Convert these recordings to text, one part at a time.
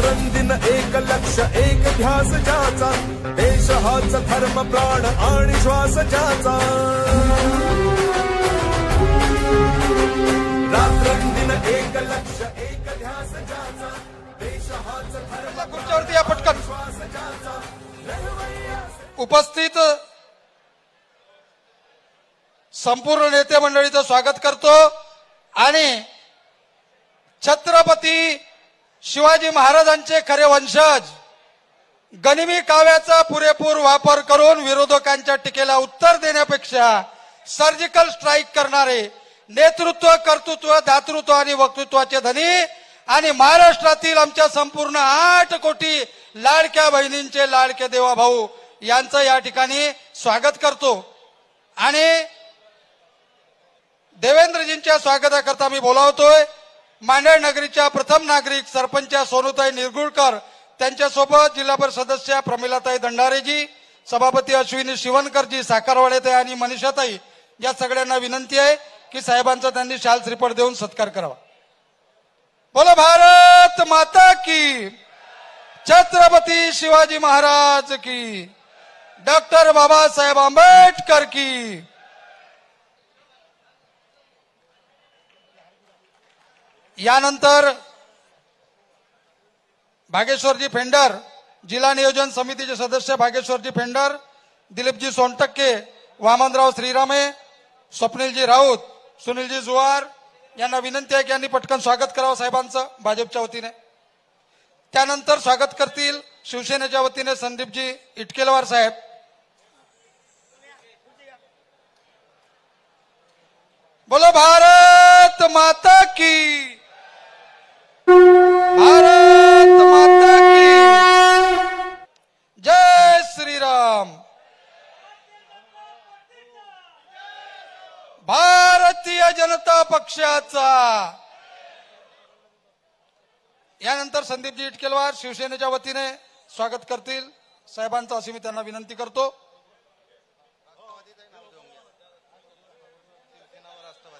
रात्रंदिन एक लक्ष एक ध्यास ज्याचा, देश हाच धर्म प्राण आणि श्वास ज्याचा। रात्रंदिन एक लक्ष एक ध्यास ज्याचा, देश हाच धर्म खुर्च्यावरती या पटकन। श्वास ज्याचा। उपस्थित संपूर्ण नेते मंडळीचं स्वागत करतो आणि छत्रपती शिवाजी महाराजांचे खरे वंशज गनिमी काव्याचा पुरेपूर वापर करून विरोधकांच्या टीकेला उत्तर देण्यापेक्षा सर्जिकल स्ट्राईक करणारे नेतृत्व, कर्तृत्व, दातृत्व आणि वक्तृत्वाचे धनी आणि महाराष्ट्रातील आमच्या संपूर्ण 8 कोटी लाडक्या बहिणींचे लाडके देवाभाऊ यांचं या ठिकाणी स्वागत करतो। आणि देवेंद्रजींच्या स्वागताकरता मी बोलावतोय मांडळ नगरीच्या प्रथम नागरिक सरपंच सोनूताई निरगुळकर, त्यांच्यासोबत जिल्हा परिषद सदस्य प्रमिलाताई दंडारेजी, सभापती अश्विनी शिवणकरजी, साखरवाडेताई आणि मनीषाताई, या सगळ्यांना विनंती आहे की साहेबांचा त्यांनी शाल श्रीफळ देऊन सत्कार करावा। बोलो भारत माता की, छत्रपती शिवाजी महाराज की, डॉक्टर बाबासाहेब आंबेडकर की। यानंतर भागेश्वरजी फेंडर, जिल्हा नियोजन समितीचे सदस्य भागेश्वरजी फेंडर, दिलीपजी सोनटक्के, वामनराव श्रीरामे, स्वप्नीलजी राऊत, सुनीलजी जुवार यांना विनंती आहे की यांनी पटकन स्वागत करावं साहेबांचं भाजपच्या वतीने। त्यानंतर स्वागत करतील शिवसेनेच्या वतीने संदीपजी इटकेलवार साहेब। बोलो भारत माता की, भारत माता की, जय श्री राम। भारतीय जनता पक्षाचा। यानंतर संदीपजी इटकेलवार शिवसेनेच्या वतीने स्वागत करतील साहेबांचं, अशी मी त्यांना विनंती करतो।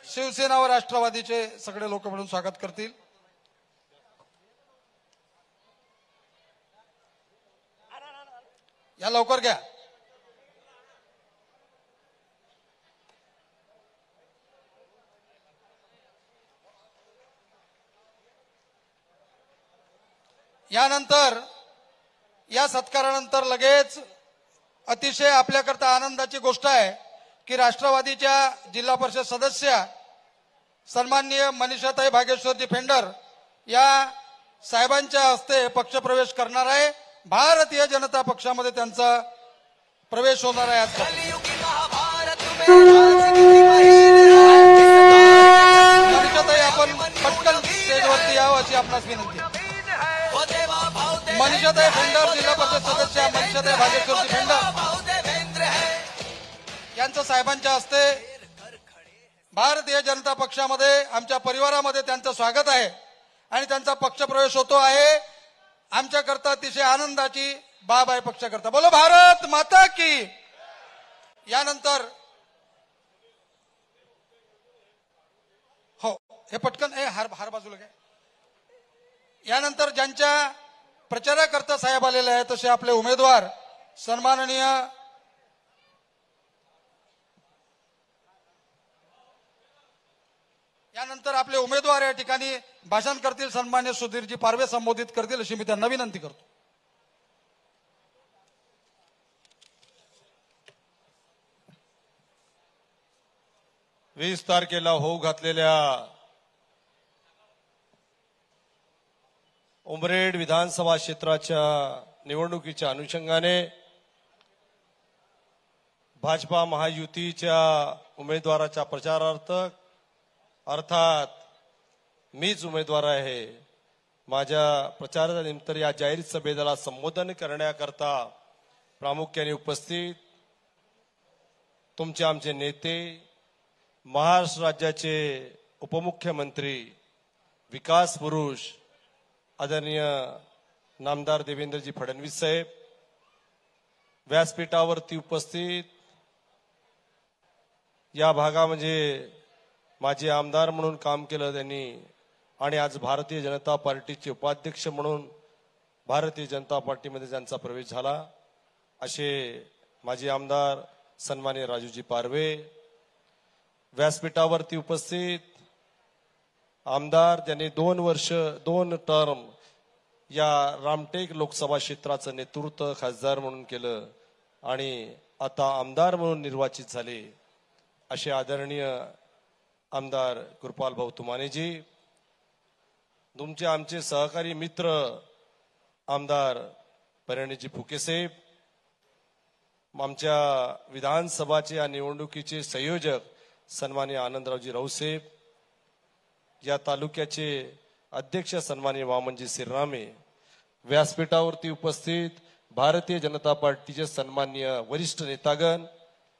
शिवसेना व राष्ट्रवादीचे सगळे लोक मिळून स्वागत करतील। या लवकर घ्या। यानंतर या सत्कारानंतर लगेच अतिशय आपल्याकरता आनंदाची गोष्ट आहे की राष्ट्रवादीच्या जिल्हा परिषद सदस्य सन्माननीय मनीषाताई भागेश्वरजी फेंडर या साहेबांच्या हस्ते पक्षप्रवेश करणार आहे। भारतीय जनता पक्षामध्ये त्यांचा प्रवेश होणार आहे। मनीषाताई आपण पटकन स्टेजवरती यावं अशी आपणास विनंती। मनीषाताई फेंडर, जिल्हा परिषद सदस्य मनीषाताई भागेश्वरजी फेंडर यांचं साहेबांच्या हस्ते भारतीय जनता पक्षामध्ये आमच्या परिवारामध्ये त्यांचं स्वागत आहे आणि त्यांचा पक्षप्रवेश होतो आहे। आमच्याकरता अतिशय आनंदाची बाब आहे पक्षाकरता। बोलो भारत माता की। यानंतर हो हे पटकन हार बाजूला घ्या। यानंतर ज्यांच्या प्रचाराकरता साहेब आलेले आहेत तसे आपले उमेदवार सन्माननीय यानंतर आपले उमेदवार या ठिकाणी भाषण करतील। सन्मान्य सुधीरजी पारवे संबोधित करतील अशी मी त्यांना विनंती करतो। 20 तारखेला होऊ घातलेल्या उमरेड विधानसभा क्षेत्राच्या निवडणुकीच्या अनुषंगाने भाजपा महायुतीच्या उमेदवाराच्या प्रचारार्थ अर्थात मीच उमेदवार आहे, माझ्या प्रचारानिमित्त या जाहीर सभेला संबोधन करण्याकरता प्रामुख्याने उपस्थित तुमचे आमचे नेते, महाराष्ट्र राज्याचे उपमुख्यमंत्री, विकास पुरुष आदरणीय नामदार देवेंद्रजी फडणवीस साहेब, व्यासपीठावरती उपस्थित या भागामध्ये माझे आमदार म्हणून काम केलं त्यांनी आणि आज भारतीय जनता पार्टीचे उपाध्यक्ष म्हणून भारतीय जनता पार्टीमध्ये ज्यांचा प्रवेश झाला असे माजी आमदार सन्माननीय राजूजी पारवे, व्यासपीठावरती उपस्थित आमदार ज्यांनी 2 टर्म या रामटेक लोकसभा क्षेत्राचं नेतृत्व खासदार म्हणून केलं आणि आता आमदार म्हणून निर्वाचित झाले असे आदरणीय आमदार कृपाल भाऊ तुमानेजी, तुमचे आमचे सहकारी मित्र आमदार परिणयजी फुकेसाहेब, आमच्या विधानसभाचे या निवडणुकीचे संयोजक सन्माननीय आनंदरावजी राऊसाहेब, या तालुक्याचे अध्यक्ष सन्माननीय वामनजी सिरनामे, व्यासपीठावरती उपस्थित भारतीय जनता पार्टीचे सन्माननीय वरिष्ठ नेतागण,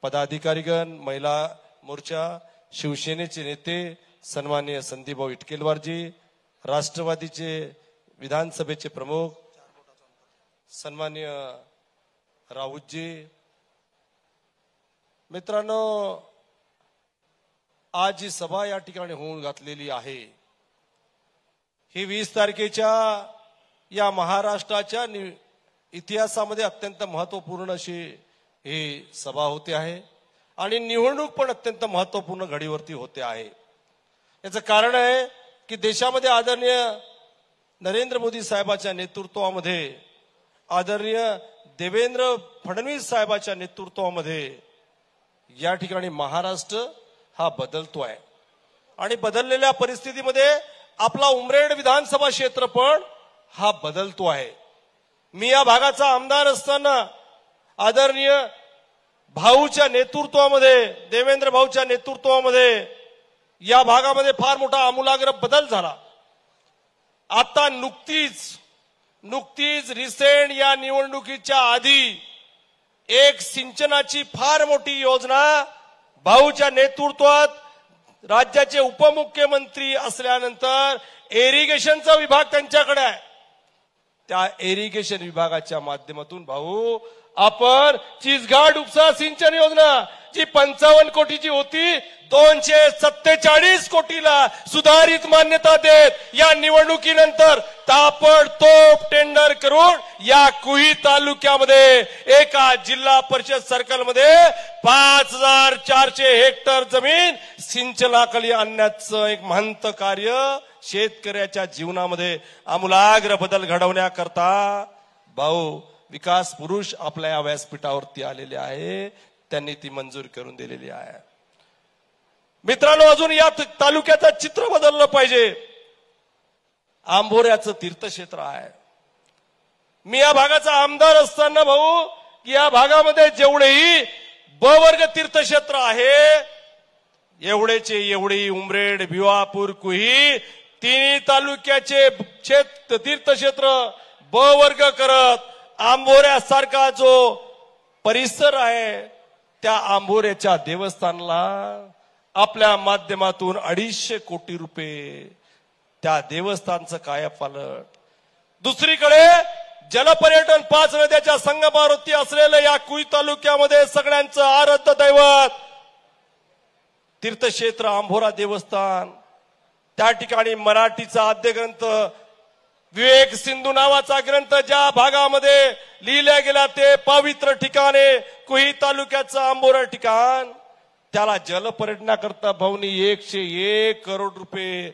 पदाधिकारीगण, महिला मोर्चा, शिवसेनेचे नेते सन्माननीय संदीपभाऊ इटकेलवारजी, राष्ट्रवादीचे विधानसभेचे प्रमुख सन्माननीय राऊतजी, मित्रांनो, आज जी सभा या ठिकाणी होऊन घातलेली आहे ही 20 तारखेच्या या महाराष्ट्राच्या इतिहासामध्ये अत्यंत महत्वपूर्ण अशी ही सभा होते आहे आणि निवडणूक पण अत्यंत महत्वपूर्ण घडीवरती होते आहे। याचं कारण आहे की देशामध्ये आदरणीय नरेंद्र मोदी साहेबांच्या नेतृत्वामध्ये, आदरणीय देवेंद्र फडणवीस साहेबांच्या नेतृत्वामध्ये या ठिकाणी महाराष्ट्र हा बदलतो आहे आणि बदललेल्या परिस्थितीमध्ये आपला उमरेड विधानसभा क्षेत्र पण हा बदलतो आहे। मी या भागाचा आमदार असताना आदरणीय भाऊच्या नेतृत्वामध्ये, देवेंद्र भाऊच्या नेतृत्वामध्ये या भागामध्ये फार मोठा आमूलाग्र बदल झाला। आता नुकतीच रिसेंट या निवडणुकीच्या आधी एक सिंचनाची फार मोठी योजना भाऊच्या नेतृत्वात राज्याचे उपमुख्यमंत्री असल्यानंतर इरिगेशनचा विभाग त्यांच्याकडे आहे। त्या इरिगेशन विभागाच्या माध्यमातून भाऊ आपण चिचघाट उपसा सिंचन योजना जी 55 कोटीची होती 247 कोटीला सुधारित मान्यता देत या निवडणुकीनंतर ताबडतोब टेंडर करून या कुही तालुक्यामध्ये एका जिल्हा परिषद सर्कलमध्ये 5400 हेक्टर जमीन सिंचनाखाली आणण्याचं एक महंत कार्य शेतकऱ्याच्या जीवनामध्ये आमूलाग्र बदल घडवण्याकरता भाऊ विकास पुरुष आपल्या या व्यासपीठावरती आलेले आहे, त्यांनी ती मंजूर करून दिलेली आहे। मित्रांनो, अजून या तालुक्याचं चित्र बदललं पाहिजे। आंबोऱ्याचं तीर्थक्षेत्र आहे। मी या भागाचा आमदार असताना भाऊ या भागामध्ये जेवढेही ब वर्ग तीर्थक्षेत्र आहे एवढे उमरेड, भिवापूर, कुही तिन्ही तालुक्याचे तीर्थक्षेत्र ब वर्ग करत आंबोऱ्यासारखा जो परिसर आहे त्या आंबोऱ्याच्या देवस्थानला आपल्या माध्यमातून 250 कोटी रुपये त्या देवस्थानचं कायापालट। दुसरीकडे जलपर्यटन 5 नद्याच्या संगमावरती असलेल्या या कुई तालुक्यामध्ये सगळ्यांचं आराध्य दैवत तीर्थक्षेत्र आंबोरा देवस्थान, त्या ठिकाणी मराठीचा आद्य ग्रंथ विवेक सिंधू नावाचा ग्रंथ ज्या भागामध्ये लिहिल्या गेला ते पवित्र ठिकाणे कुही तालुक्याचं आंबोरा ठिकाण, त्याला जलपर्यटनाकरता भाऊनी 101 करोड रुपये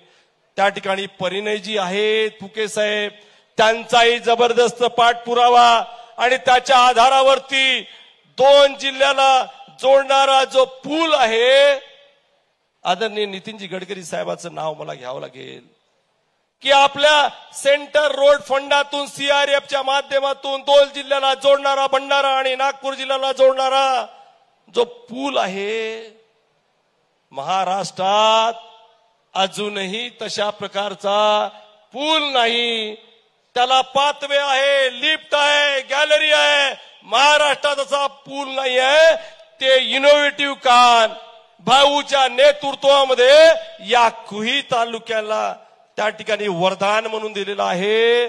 त्या ठिकाणी परिणयजी आहेत फुके साहेब, त्यांचाही जबरदस्त पाठपुरावा आणि त्याच्या आधारावरती 2 जिल्ह्याला जोडणारा जो पूल आहे, आदरणीय नितीनजी गडकरी साहेबांचं नाव मला घ्यावं लागेल की आपल्या सेंटर रोड फंडातून सीआरएफच्या माध्यमातून 2 जिल्ह्याला जोडणारा, भंडारा आणि नागपूर जिल्ह्याला जोडणारा जो पूल आहे, महाराष्ट्रात अजूनही तशा प्रकारचा पूल नाही। त्याला पाथवे आहे, लिफ्ट आहे, गॅलरी आहे, महाराष्ट्रात असा पूल नाही आहे। ते इनोव्हेटिव्ह काम भाऊच्या नेतृत्वामध्ये या कुही तालुक्याला त्या ठिकाणी वरदान म्हणून दिलेलं आहे।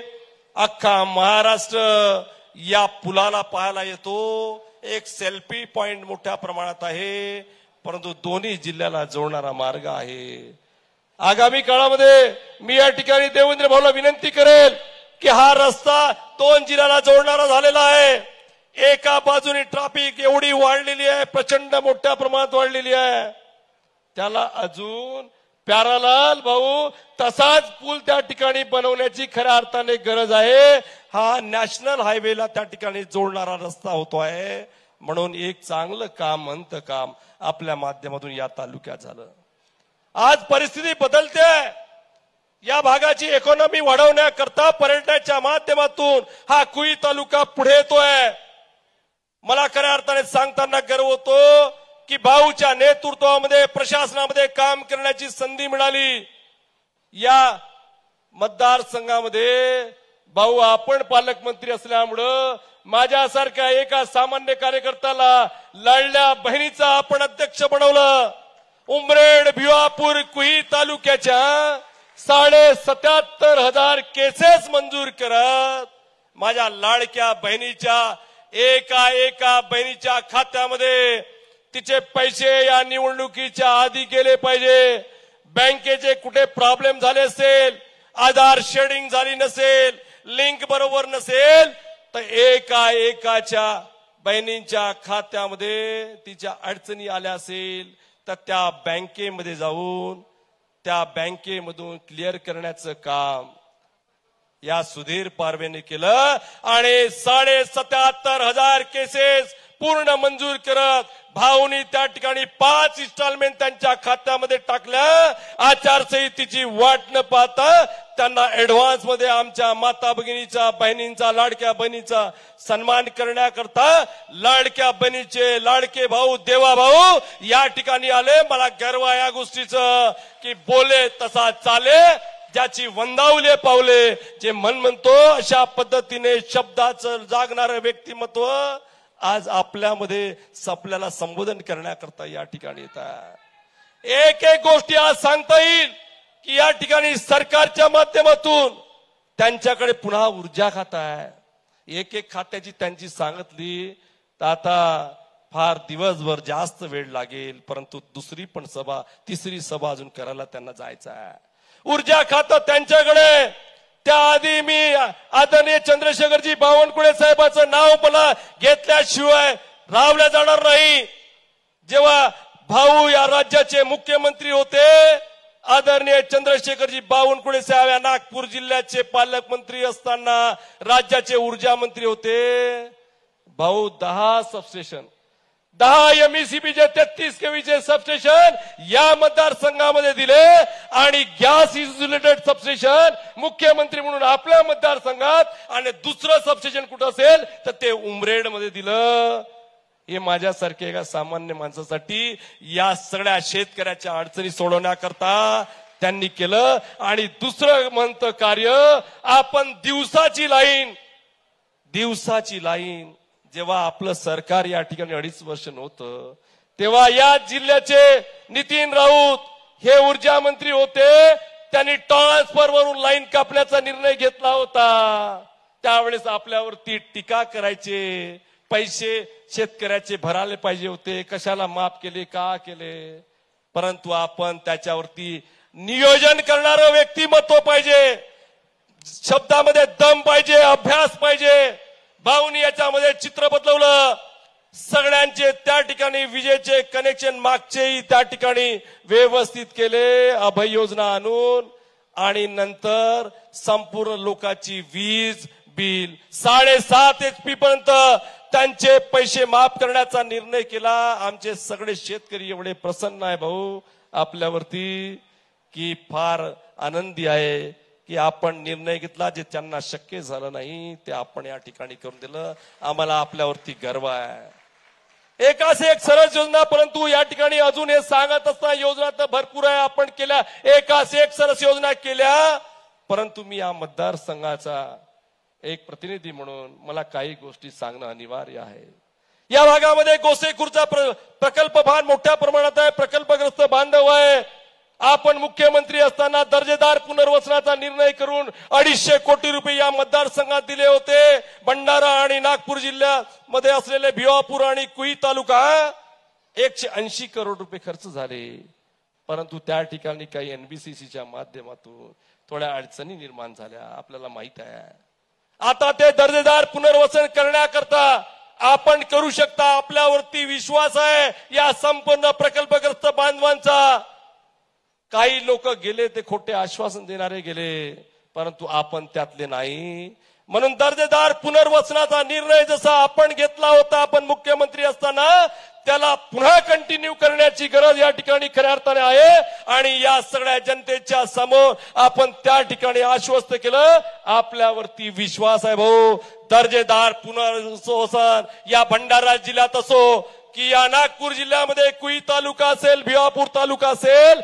अख्खा महाराष्ट्र या पुलाला पाहायला येतो। एक सेल्फी पॉइंट मोठ्या प्रमाणात आहे, परंतु दोन्ही जिल्ह्याला जोडणारा मार्ग आहे। आगामी काळामध्ये मी या ठिकाणी देवेंद्र भाऊला विनंती करेल की हा रस्ता 2 जिल्ह्याला जोडणारा झालेला आहे. एका बाजूने ट्रॅफिक एवढी वाढलेली आहे, प्रचंड मोठ्या प्रमाणात वाढलेली आहे. त्याला अजून प्यारालाल भाऊ तसाच पूल त्या ठिकाणी बनवण्याची खऱ्या अर्थाने गरज आहे. हा नॅशनल हायवेला त्या ठिकाणी जोडणारा रस्ता होतो आहे. म्हणून एक चांगलं काम, अंत काम आपल्या माध्यमातून या तालुक्यात झालं. आज परिस्थिती बदलते. या भागाची इकॉनॉमी वाढवण्याकरता पर्यटनाच्या माध्यमातून हा कुई तालुका पुढे येतोय. मला खऱ्या अर्थाने सांगताना गर्व होतो की भाऊच्या नेतृत्वामध्ये प्रशासनामध्ये काम करण्याची संधी मिळाली. या मतदारसंघामध्ये भाऊ आपण पालकमंत्री असल्यामुळं माझ्यासारख्या एका सामान्य कार्यकर्त्याला लाडल्या बहिणीचा आपण अध्यक्ष बनवलं. उमरेड भिवापूर कुई तालुक्याच्या 77,500 केसेस मंजूर करत माझ्या लाडक्या बहिणीच्या एका बहिणीच्या खात्यामध्ये तिचे पैसे या निवडणुकीच्या आधी गेले पाहिजे. बँकेचे कुठे प्रॉब्लेम झाले असेल, आधार शेडिंग झाली नसेल, लिंक बरोबर नसेल तर एकाच्या बहिणींच्या खात्यामध्ये तिच्या अडचणी आल्या असेल तर त्या बँकेमध्ये जाऊन त्या बँकेमधून क्लिअर करण्याचं काम या सुधीर पारवेने केलं आणि 77,500 केसेस पूर्ण मंजूर करत भाऊनी त्या ठिकाणी 5 इन्स्टॉलमेंट त्यांच्या खात्यामध्ये टाकल्या. आचारसंहितेची वाट न पाहता त्यांना ऍडव्हान्स मध्ये आमच्या माता भगिनीचा, बहिणींचा, लाडक्या बहिणीचा सन्मान करण्याकरता लाडक्या बहिणीचे लाडके भाऊ, देवा भाऊ या ठिकाणी आले. मला गर्व आहे या गोष्टीचं की बोले तसा चाले, ज्याची वंदावले पावले, जे मन म्हणतो अशा पद्धतीने शब्दाचं जागणारं व्यक्तिमत्व आज आपल्यामध्ये आपल्याला संबोधन करण्याकरता या ठिकाणी येतात. एक गोष्टी आज सांगता येईल की या ठिकाणी सरकारच्या माध्यमातून त्यांच्याकडे पुन्हा ऊर्जा खाता आहे. एक खात्याची त्यांची सांगितली तर आता फार दिवसभर जास्त वेळ लागेल, परंतु दुसरी पण सभा, तिसरी सभा अजून करायला त्यांना जायचं आहे. ऊर्जा खातं त्यांच्याकडे. त्याआधी मी आदरणीय चंद्रशेखरजी बावनकुळे साहेबांचं नाव मला घेतल्याशिवाय रावल्या जाणार नाही. जेव्हा भाऊ या राज्याचे मुख्यमंत्री होते, आदरणीय चंद्रशेखरजी बावनकुळे साहेब या नागपूर जिल्ह्याचे पालकमंत्री असताना राज्याचे ऊर्जा मंत्री होते. भाऊ 10 सबस्टेशन, 10 एमईसीबीचे 33 केव्हीचे सबस्टेशन या मतदारसंघामध्ये दिले आणि गॅस इन्सुलेटेड सबस्टेशन मुख्यमंत्री म्हणून आपल्या मतदारसंघात, आणि दुसरं सबस्टेशन कुठं असेल तर ते उमरेड मध्ये दिलं. हे माझ्यासारख्या एका सामान्य माणसासाठी या सगळ्या शेतकऱ्याच्या अडचणी सोडवण्याकरता त्यांनी केलं. आणि दुसरं म्हणतं कार्य, आपण दिवसाची लाईन जेव्हा आपलं सरकार या ठिकाणी 2.5 वर्ष नव्हतं तेव्हा या जिल्ह्याचे नितीन राऊत हे ऊर्जा मंत्री होते. त्यांनी ट्रान्सफर वरून लाईन कापण्याचा निर्णय घेतला होता. त्यावेळेस आपल्यावरती टीका करायचे, पैसे शेतकऱ्याचे भरायला पाहिजे होते, कशाला माफ केले, का केले. परंतु आपण त्याच्यावरती नियोजन करणारं व्यक्तिमत्व पाहिजे, शब्दामध्ये दम पाहिजे, अभ्यास पाहिजे. भाऊनी याच्यामध्ये चित्र बदलवलं. सगळ्यांचे त्या ठिकाणी विजेचे कनेक्शन मागचेही त्या ठिकाणी व्यवस्थित केले, अभय योजना आणून, आणि नंतर संपूर्ण लोकांची वीज बिल 7.5 HP पर्यंत त्यांचे पैसे माफ करण्याचा निर्णय केला. आमचे सगळे शेतकरी एवढे प्रसन्न आहे भाऊ आपल्यावरती की फार आनंदी आहे की आपण निर्णय घेतला, जे त्यांना शक्य झालं नाही ते आपण या ठिकाणी करून दिलं. आम्हाला आपल्यावरती गर्व आहे. एकाच एक सरस योजना, परंतु या ठिकाणी अजून हे सांगत असताना योजना तर भरपूर आहे आपण केल्या, एकाच एक सरस योजना केल्या. परंतु मी या मतदारसंघाचा एक प्रतिनिधी म्हणून मला काही गोष्टी सांगणं अनिवार्य आहे. या भागामध्ये गोसेखुर्दचा प्रकल्प फार मोठ्या प्रमाणात आहे, प्रकल्पग्रस्त बांधव आहे. आपण मुख्यमंत्री असताना दर्जेदार पुनर्वसनाचा निर्णय करून 250 कोटी रुपये या मतदारसंघात दिले होते. भंडारा आणि नागपूर जिल्ह्यामध्ये असलेले भिवापूर आणि कुई तालुका 180 करोड रुपये खर्च झाले. परंतु त्या ठिकाणी काही एनबीसीसीच्या माध्यमातून थोड्या अडचणी निर्माण झाल्या, आपल्याला माहित आहे. आता ते दर्जेदार पुनर्वसन करण्याकरता आपण करू शकता, आपल्यावरती विश्वास आहे या संपूर्ण प्रकल्पग्रस्त बांधवांचा. काही लोक गेले ते खोटे आश्वासन देणारे गेले, परंतु आपण त्यातले नाही. म्हणून दर्जेदार पुनर्वसनाचा निर्णय जसा आपण घेतला होता आपण मुख्यमंत्री असताना, त्याला पुन्हा कंटिन्यू करण्याची गरज या ठिकाणी खऱ्या अर्थाने आहे. आणि या सगळ्या जनतेच्या समोर आपण त्या ठिकाणी आश्वस्त केलं, आपल्यावरती विश्वास आहे भाऊ. दर्जेदार पुनर्वसन या भंडारा जिल्ह्यात असो की या नागपूर जिल्ह्यामध्ये कुई तालुका असेल, भिवापूर तालुका असेल,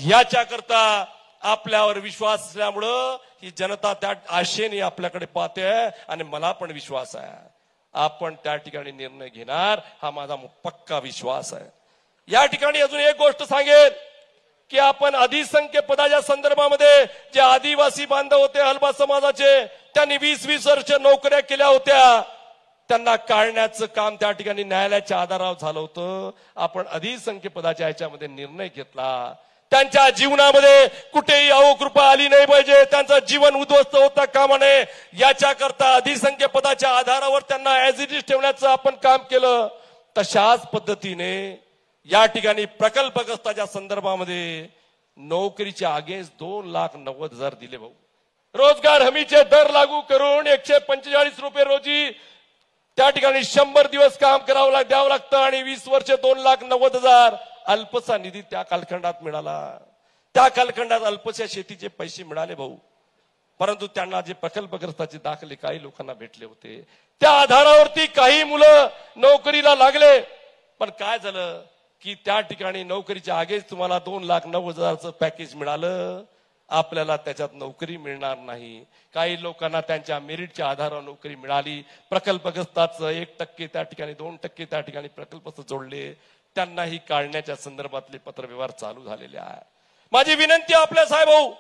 याच्याकरता आपल्यावर विश्वास असल्यामुळं ही जनता त्या आशेने आपल्याकडे पाहते आणि मला पण विश्वास आहे आपण त्या ठिकाणी निर्णय घेणार, हा माझा पक्का विश्वास आहे. या ठिकाणी अजून एक गोष्ट सांगेल की आपण अधिसंख्य पदाच्या संदर्भामध्ये जे आदिवासी बांधव होते हलबा समाजाचे, त्यांनी 20-20 वर्ष नोकऱ्या केल्या होत्या, त्यांना काढण्याचं काम त्या ठिकाणी न्यायालयाच्या आधारावर झालं होतं. आपण अधिसंख्य पदाच्या ह्याच्यामध्ये निर्णय घेतला. त्यांच्या जीवनामध्ये कुठेही अवकृपा आली नाही पाहिजे, त्यांचं जीवन उद्ध्वस्त होता कामा नये, याच्याकरता अधिसंख्य पदाच्या आधारावर त्यांना ऍज इट इज ठेवण्याचं आपण काम केलं. तशाच पद्धतीने या ठिकाणी प्रकल्पग्रस्ताच्या संदर्भामध्ये नोकरीच्या अगेन्स्ट 2,90,000 दिले भाऊ. रोजगार हमीचे दर लागू करून 145 रुपये रोजी त्या ठिकाणी 100 दिवस काम करावं द्यावं लागतं आणि 20 वर्ष 2,90,000 अल्पसा निधी त्या कालखंडात मिळाला. त्या कालखंडात अल्पशा शेतीचे पैसे मिळाले भाऊ, परंतु त्यांना जे प्रकल्पग्रस्ताचे दाखले काही लोकांना भेटले होते, त्या आधारावरती काही मुलं नोकरीला लागले. पण काय झालं की त्या ठिकाणी नोकरीच्या आगेच तुम्हाला 2,90,000चं पॅकेज मिळालं, आपल्याला त्याच्यात नोकरी मिळणार नाही. काही लोकांना त्यांच्या मेरिटच्या आधारावर नोकरी मिळाली. प्रकल्पग्रस्ताचं 1% त्या ठिकाणी 2% त्या ठिकाणी प्रकल्पस्थ जोडले, त्यांनाही काढण्याच्या संदर्भातले पत्रव्यवहार चालू झालेले आहे. माझी विनंती आपल्या साहेब भाऊ,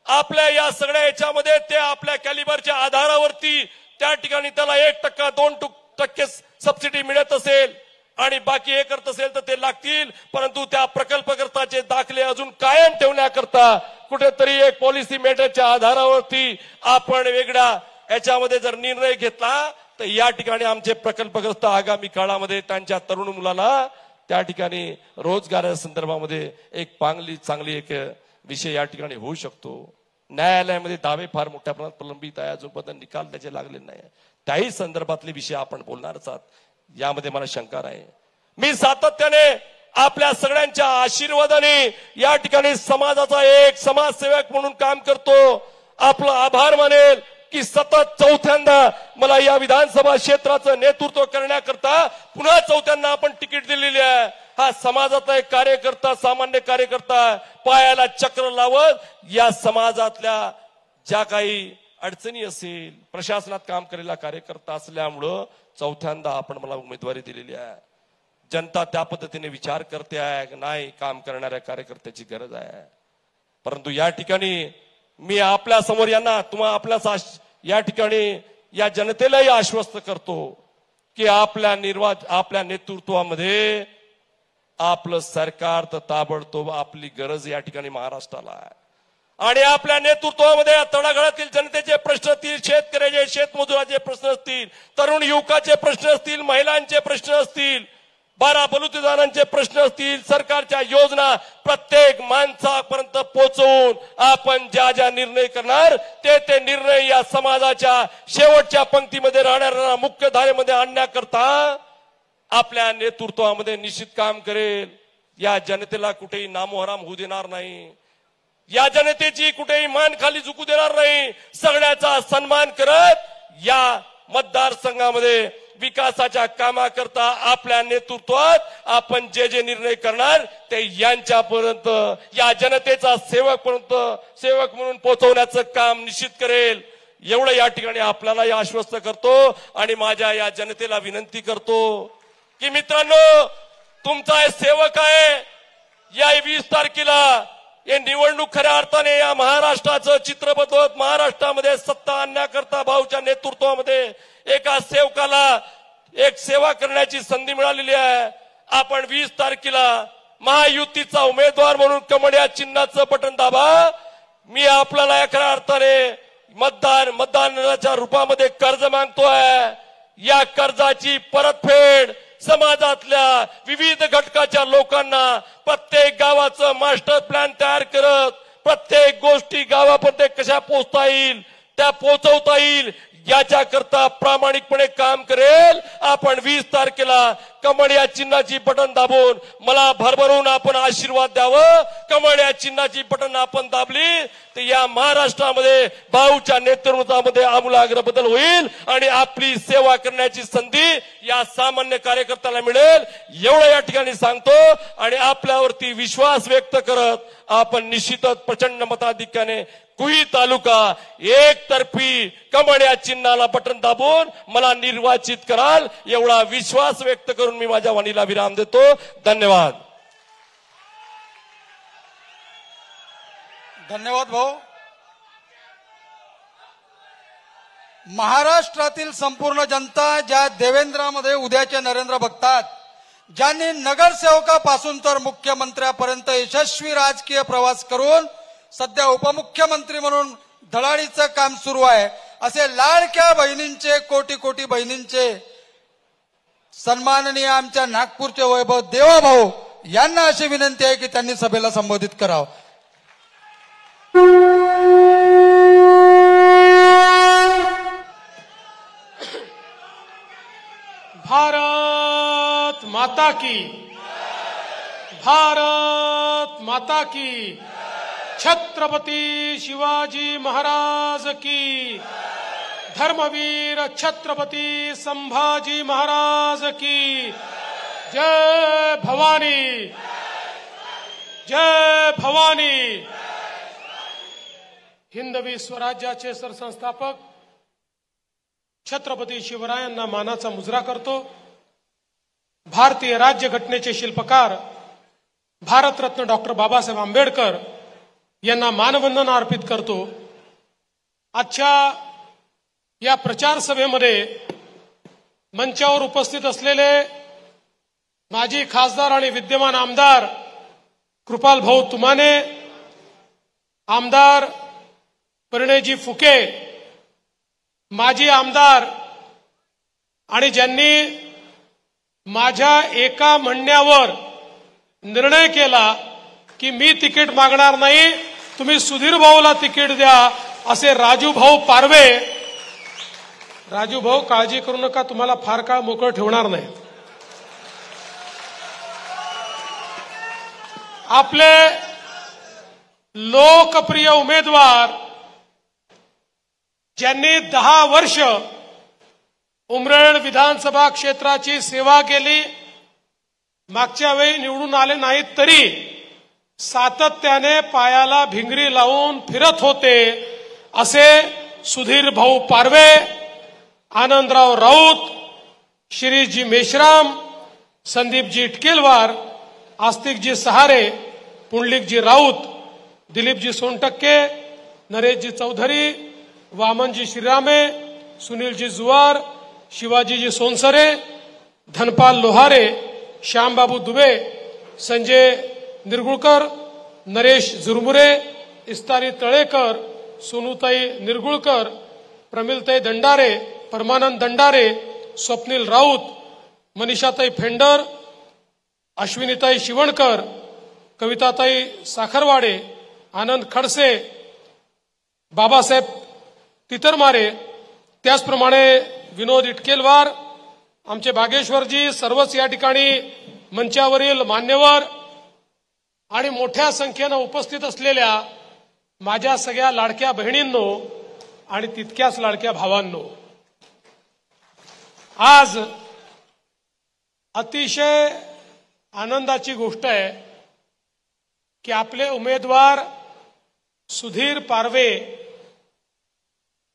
आपल्या या सगळ्या याच्यामध्ये ते आपल्या कॅलिबरच्या आधारावरती त्या ठिकाणी त्याला 1%, 2% सबसिडी मिळत असेल आणि बाकी हे करत असेल तर ते लागतील, परंतु त्या प्रकल्पग्रस्ताचे दाखले अजून कायम ठेवण्याकरता कुठेतरी एक पॉलिसी मेटरच्या आधारावरती आपण वेगळा याच्यामध्ये जर निर्णय घेतला तर या ठिकाणी आमचे प्रकल्पग्रस्त आगामी काळामध्ये त्यांच्या तरुण मुलाला त्या ठिकाणी रोजगाराच्या संदर्भामध्ये एक चांगली एक विषय या ठिकाणी होऊ शकतो. न्यायालयामध्ये दावे फार मोठ्या प्रमाणात प्रलंबित आहे, अजूनपर्यंत निकाल त्याचे लागले नाही, त्याही संदर्भातले विषय आपण बोलणारच आहात, यामध्ये मला शंका आहे. मी सातत्याने आपल्या सगळ्यांच्या आशीर्वादाने या ठिकाणी समाजाचा एक समाजसेवक म्हणून काम करतो. आपला आभार मानेल की सतत चौथ्यांदा मला या विधानसभा क्षेत्राचं नेतृत्व करण्याकरता पुन्हा चौथ्यांदा आपण तिकीट दिलेली आहे. हा समाजाचा एक कार्यकर्ता, सामान्य कार्यकर्ता, पायाला चक्र लावत या समाजातल्या ज्या काही अडचणी असेल, प्रशासनात काम केलेला कार्यकर्ता असल्यामुळं चौथ्यांदा आपण मला उमेदवारी दिलेली आहे. जनता त्या पद्धतीने विचार करते आहे, नाही काम करणाऱ्या कार्यकर्त्याची गरज आहे. परंतु या ठिकाणी मी आपल्या समोर आपल्या या ठिकाणी या जनतेलाही आश्वस्त करतो की आपल्या नेतृत्वामध्ये आपलं सरकार तर ताबडतोब आपली गरज या ठिकाणी महाराष्ट्राला आहे. आणि आपल्या नेतृत्वामध्ये तळागाळातील जनतेचे प्रश्न असतील, शेतकऱ्याचे शेतमजुराचे प्रश्न असतील, तरुण युवकाचे प्रश्न असतील, महिलांचे प्रश्न असतील, 12 बलुतेदारांचे प्रश्न असतील, सरकारच्या योजना प्रत्येक माणसापर्यंत पोहोचवून आपण ज्या निर्णय करणार ते निर्णय या समाजाच्या शेवटच्या पंक्तीमध्ये राहणाऱ्या मुख्य धारेमध्ये आणण्याकरता आपल्या नेतृत्वामध्ये निश्चित काम करेल. या जनतेला कुठेही नामोहराम होऊ देणार नाही, या जनतेची कुठेही मान खाली झुकू देणार नाही. सगळ्याचा सन्मान करत या मतदारसंघामध्ये विकासाच्या कामाकरता आपल्या नेतृत्वात आपण जे निर्णय करणार ते यांच्यापर्यंत, या जनतेचा सेवक म्हणून पोहोचवण्याचं काम निश्चित करेल. एवढं या ठिकाणी आपल्याला आश्वस्त करतो आणि माझ्या या जनतेला विनंती करतो की मित्रांनो, तुमचा सेवक आहे. या 20 तारखेला हे निवडणूक खऱ्या अर्थाने या महाराष्ट्राचं चित्र बदलत महाराष्ट्रामध्ये सत्ता आणण्याकरता भाऊच्या नेतृत्वामध्ये एका सेवकाला एक सेवा करण्याची संधी मिळालेली आहे. आपण 20 तारखेला महायुतीचा उमेदवार म्हणून कमळ या चिन्हाचं बटन दाबा. मी आपल्याला खऱ्या अर्थाने मतदानाच्या रूपामध्ये कर्ज मागतोय. या कर्जाची परतफेड समाजातल्या विविध घटकाच्या लोकांना प्रत्येक गावाचं मास्टर प्लॅन तयार करत प्रत्येक गोष्टी गावापर्यंत कशा पोहोचता येईल त्या पोहोचवता येईल याच्याकरता प्रामाणिकपणे काम करेल. आपण 20 तारखेला कमळ या चिन्हाची बटन दाबून मला भरभरून आपण आशीर्वाद द्यावं. कमळ या चिन्हाची बटन आपण दाबली तर या महाराष्ट्रामध्ये भाऊच्या नेतृत्वामध्ये आमूलाग्र बदल होईल आणि आपली सेवा करण्याची संधी या सामान्य कार्यकर्त्याला मिळेल एवढं या ठिकाणी सांगतो. आणि आपल्यावरती विश्वास व्यक्त करत आपण निश्चितच प्रचंड मताधिक्याने कुई तालुका एकतर्फी कमळ या चिन्हाला बटन दाबून मला निर्वाचित कराल एवढा विश्वास व्यक्त करून मी माझ्या वाणीला विराम देतो. धन्यवाद. धन्यवाद भाऊ. महाराष्ट्रातील संपूर्ण जनता ज्या देवेंद्रामध्ये उद्याचे नरेंद्र बघतात, ज्यांनी नगरसेवकापासून तर मुख्यमंत्र्यापर्यंत यशस्वी राजकीय प्रवास करून सध्या उपमुख्यमंत्री म्हणून धडाडीचं काम सुरू आहे, असे लाडक्या बहिणींचे कोटी कोटी बहिणींचे सन्माननीय आमच्या नागपूरचे वैभव देवाभाऊ यांना अशी विनंती आहे की त्यांनी सभेला संबोधित करावं. भारत माता की, भारत माता की, छत्रपती शिवाजी महाराज की, धर्मवीर छत्रपती संभाजी महाराज की, जय भवानी, जय भवानी. हिंदवी स्वराज्याचे सरसंस्थापक छत्रपती शिवरायांना मानाचा मुजरा करतो. भारतीय राज्यघटनेचे शिल्पकार भारतरत्न डॉक्टर बाबासाहेब आंबेडकर यांना मानवंदना अर्पित करतो. आजच्या या प्रचार सभेमध्ये मंचावर उपस्थित असलेले माजी खासदार आणि विद्यमान आमदार कृपाल भाऊ तुमाने, आमदार परिणयजी फुके, माजी आमदार आणि ज्यांनी माझ्या एका म्हणण्यावर निर्णय केला की मी तिकीट मागणार नाही, तुम्ही सुधीर भाऊला तिकीट द्या, असे राजू भाऊ पारवे. राजू भाऊ काळजी करू नका, तुम्हाला फार काळ मोकळं ठेवणार नाही. आपले लोकप्रिय उमेदवार ज्यांनी 10 वर्ष उमरेड विधानसभा क्षेत्राची सेवा केली, मागच्या वेळी निवडून आले नाहीत तरी सातत्याने पायाला भिंगरी लावून फिरत होते, असे सुधीर भाऊ पारवे, आनंदराव राऊत, शिरीषजी मेश्राम, संदीपजी इटकेलवार, आस्तिकजी सहारे, पुंडलिकजी राऊत, दिलीपजी सोनटक्के, नरेशजी चौधरी, वामनजी श्रीरामे, सुनीलजी जुवार, शिवाजीजी सोनसरे, धनपाल लोहारे, श्यामबाबू दुबे, संजय निरगुळकर, नरेश झुरमुरे, इस्तारी तळेकर, सोनूताई निरगुळकर, प्रमिलताई दंडारे, परमानंद दंडारे, स्वप्नील राऊत, मनीषाताई फेंडर, अश्विनीताई शिवणकर, कविताताई साखरवाडे, आनंद खडसे, बाबासाहेब तितरमारे, त्याचप्रमाणे विनोद इटकेलवार, आमचे बागेश्वरजी, सर्वच या ठिकाणी मंचावरील मान्यवर आणि मोठ्या संख्येनं उपस्थित असलेल्या माझ्या सगळ्या लाडक्या बहिणींनो आणि तितक्याच लाडक्या भावांनो, आज अतिशय आनंदाची गोष्ट आहे की आपले उमेदवार सुधीर पारवे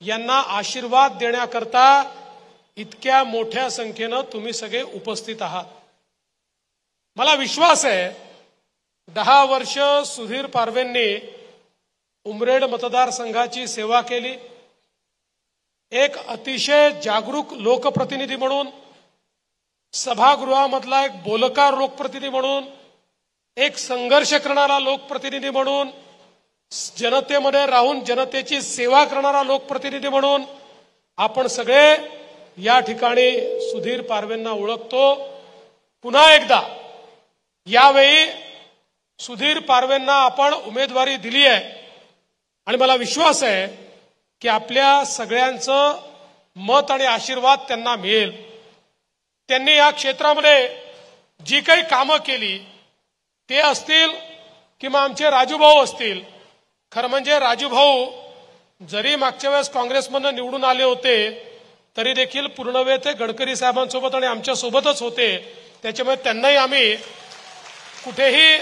यांना आशीर्वाद देण्याकरता इतक्या मोठ्या संख्येनं तुम्ही सगळे उपस्थित आहात. मला विश्वास आहे 10 वर्ष सुधीर पारवेंनी उमरेड मतदारसंघाची सेवा केली. एक अतिशय जागरूक लोकप्रतिनिधी म्हणून, सभागृहामधला एक बोलकार लोकप्रतिनिधी म्हणून, एक संघर्ष करणारा लोकप्रतिनिधी म्हणून, जनतेमध्ये राहून जनतेची सेवा करणारा लोकप्रतिनिधी म्हणून आपण सगळे या ठिकाणी सुधीर पारवेंना ओळखतो. पुन्हा एकदा यावेळी सुधीर पारवेंना आपण उमेदवारी दिली आहे आणि मला विश्वास आहे की आपल्या सगळ्यांचं मत आणि आशीर्वाद त्यांना मिळेल. त्यांनी या क्षेत्रामध्ये जी काही कामं केली ते असतील किंवा आमचे राजूभाऊ असतील. खरं म्हणजे राजूभाऊ जरी मागच्या वेळेस काँग्रेसमधून निवडून आले होते तरी देखील पूर्ण वेळ ते गडकरी साहेबांसोबत आणि आमच्या सोबतच होते. त्याच्यामुळे त्यांनाही आम्ही कुठेही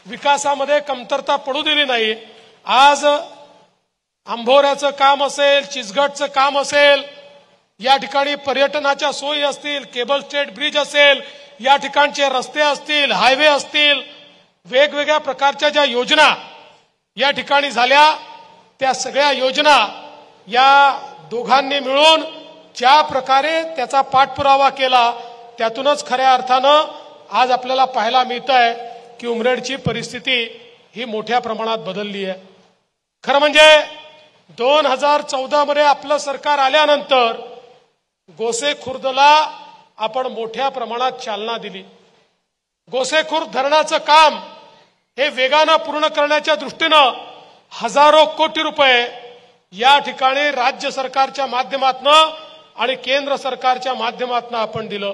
विकासामध्ये कमतरता पडू दिली नाही. आज आंभोऱ्याचं काम असेल, चिचगडचं काम असेल, या ठिकाणी पर्यटनाच्या सोयी असतील, केबल स्टेट ब्रिज असेल, या ठिकाणचे रस्ते असतील, हायवे असतील, वेगवेगळ्या प्रकारच्या ज्या योजना या ठिकाणी झाल्या त्या सगळ्या योजना या दोघांनी मिळून ज्या प्रकारे त्याचा पाठपुरावा केला त्यातूनच खऱ्या अर्थानं आज आपल्याला पाहायला मिळत आहे की उमरेडची परिस्थिती ही मोठ्या प्रमाणात बदलली आहे. खरं म्हणजे 2014 मध्ये आपलं सरकार आल्यानंतर गोसेखुर्दला आपण मोठ्या प्रमाणात चालना दिली. गोसेखुर्द धरणाचं काम हे वेगानं पूर्ण करण्याच्या दृष्टीनं हजारो कोटी रुपये या ठिकाणी राज्य सरकारच्या माध्यमातून आणि केंद्र सरकारच्या माध्यमातून आपण दिलं